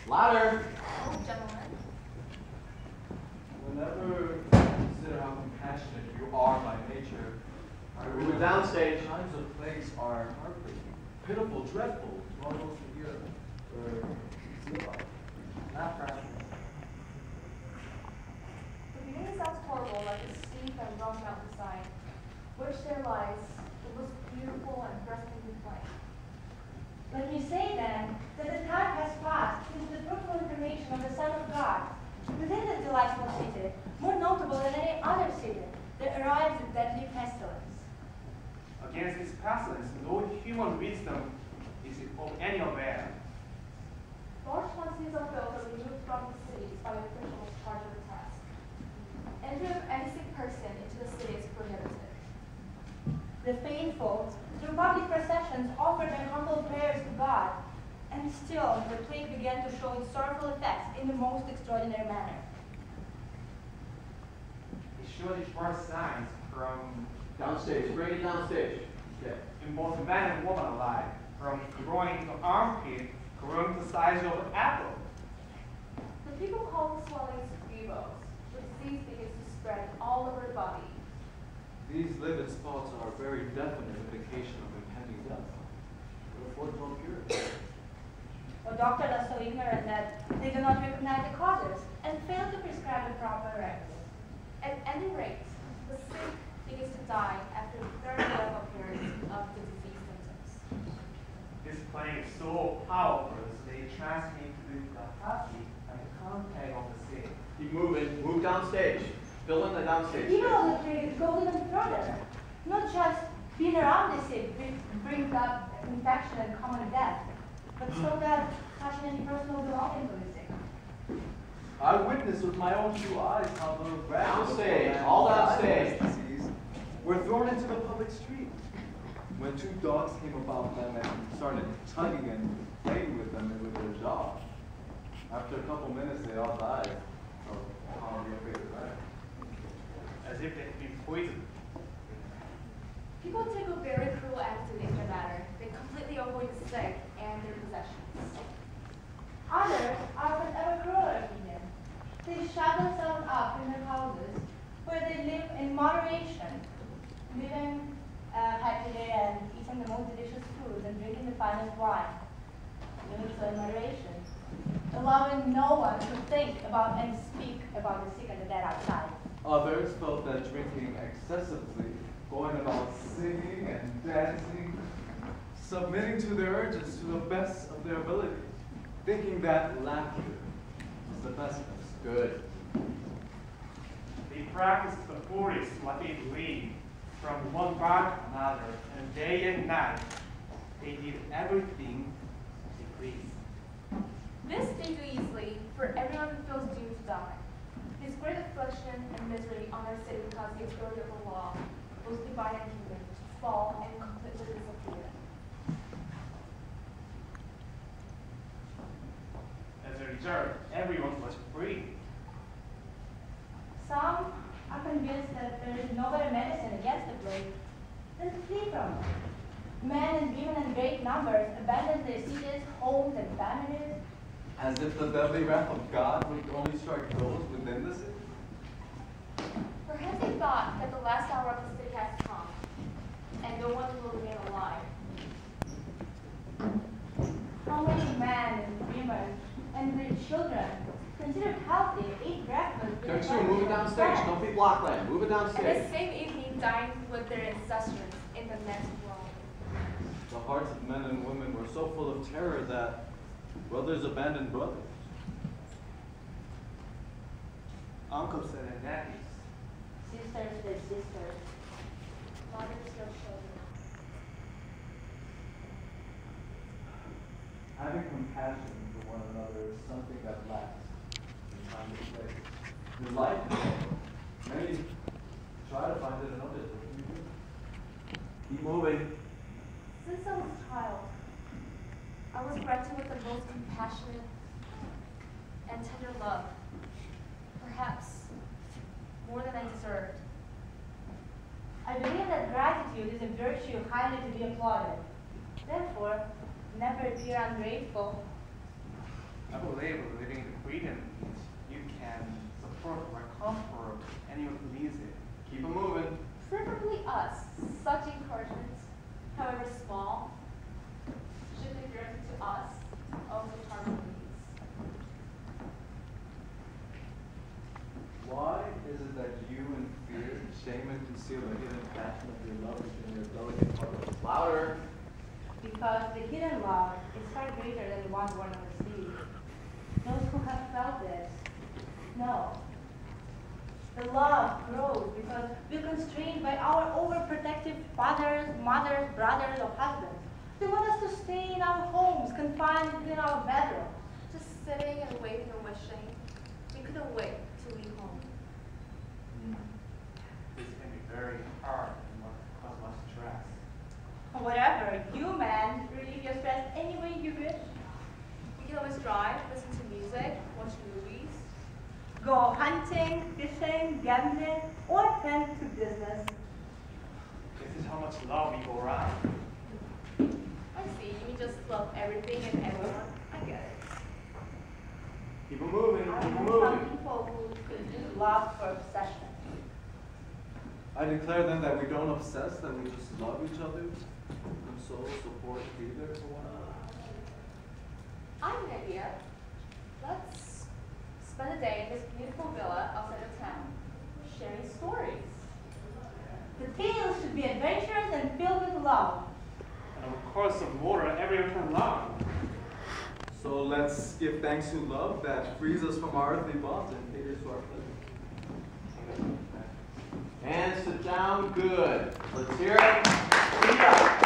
Louder. Oh, gentlemen. Whenever you consider how compassionate you are by nature, I Move it downstage. times of plagues are heartbreaking, pitiful, dreadful, almost a year. Not practical. The beginning sounds horrible, like a steep and rough mountainside, which there lies the most beautiful and breathtaking plain. Let me say then that the time has passed since the fruitful incarnation of the Son of God within this delightful city, more notable than any other city, that arrives with deadly pestilence. Against this pestilence, no human wisdom is of any avail. Large quantities of bills are removed from the cities by officials charged with the task. Entry of any sick person into the city is prohibited. The faithful, through public processions, offered their humble prayers to God, and still the plague began to show its sorrowful effects in the most extraordinary manner. It showed its first signs from Downstage. Bring it downstage. Okay. in both man and woman alike, from groin to armpit, growing to the size of an apple. The people call the swellings buboes. The disease begins to spread all over the body. These livid spots are a very definite indication of impending death. Therefore, don't cure it. The doctors are so ignorant that they do not recognize the causes and fail to prescribe the proper remedies. At any rate, the sick begins to die after the third day of appearance of the disease symptoms. This plague is so powerful that they transmit through the heartbeat and the contact of the sick. Keep moving. Move downstage. Fill in the downstage. Even though the plague goes even further, not just being around the sick brings up infection and common death, but so that touching any personal belongings of the sick. I witnessed with my own two eyes how the rats Downstage. All downstage. disease were thrown into the public street. When two dogs came about them and started tugging and playing with them and with their jaws. After a couple minutes, they all died. So, how are you afraid of that? As if they had been poisoned. People take a very cruel attitude in the matter. They completely avoid the sick and their possessions. Others are of an ever crueler opinion. They shut themselves up in their houses, where they live in moderation, living happily and eating the most delicious foods and drinking the finest wine, living so in moderation, allowing no one to think about and speak about the sick and the dead outside. Others felt that drinking excessively, going about singing and dancing, submitting to their urges to the best of their ability, thinking that laughter is the best medicine. Good. They practiced the forest what they believed, from one bar to another, and day and night. They did everything they pleased. This they do easily, for everyone feels doomed to die. This great affliction and misery on our city because the authority of the law, both divine and human, to fall and completely disappear. As a result, everyone was free. Some are convinced that there is no better medicine against the plague than to flee from it. Men and women in great numbers abandon their cities, homes, and families. As if the deadly wrath of God would only strike those within the city. Perhaps they thought that the last hour of the city has come, and no one will remain alive. How many men and women and their children, considered healthy, ate breakfast? with Text their 2, move it brothers and downstage. friends? Don't be blockland. Move it And the downstage. same evening dined with their ancestors in the next world. The hearts of men and women were so full of terror that brothers abandoned brothers. Uncles and nephews. Sisters with sisters. Mothers their children. Having compassion for one another is something that lasts in time and place. In life, many try to find it in others. What can you do? Keep moving. Since I was a child, I was granted with the most compassionate and tender love, perhaps more than I deserved. I believe that gratitude is a virtue highly to be applauded. Therefore, never appear ungrateful. I believe believe living in freedom means you can support or comfort anyone who needs it. Keep it moving. Preferably us. Such encouragement, however small, should be directed to us, also target needs. Why is it that you in fear, shame, and conceal the hidden passion of your love within your delicate heart? Louder. Because the hidden love is far greater than the one born on the sea. Those who have felt it know. The love grows because we're constrained by our overprotective fathers, mothers, brothers, or husbands. They want us to stay in our homes, confined within our bedroom. Just sitting and waiting or wishing, we couldn't wait to leave home. This can be very hard and cause much stress. Whatever, you men relieve your stress any way you wish. We can always drive, listen to music, watch movies. Go hunting, fishing, gambling, or tend to business. This is how much love we go around. I see, you just love everything and everyone. I get it. Keep it moving. I Keep it know some moving. people who could use love for obsession. I declare then that we don't obsess, that we just love each other, console, support, be there for one another. I have an idea. Let's spend a day in this beautiful villa outside of town, sharing stories. The tales should be adventurous and filled with love. And of course, some water every turn long. So let's give thanks to love that frees us from our earthly bonds and caters to our pleasure. And sit down. Good. Let's hear it. Speak up.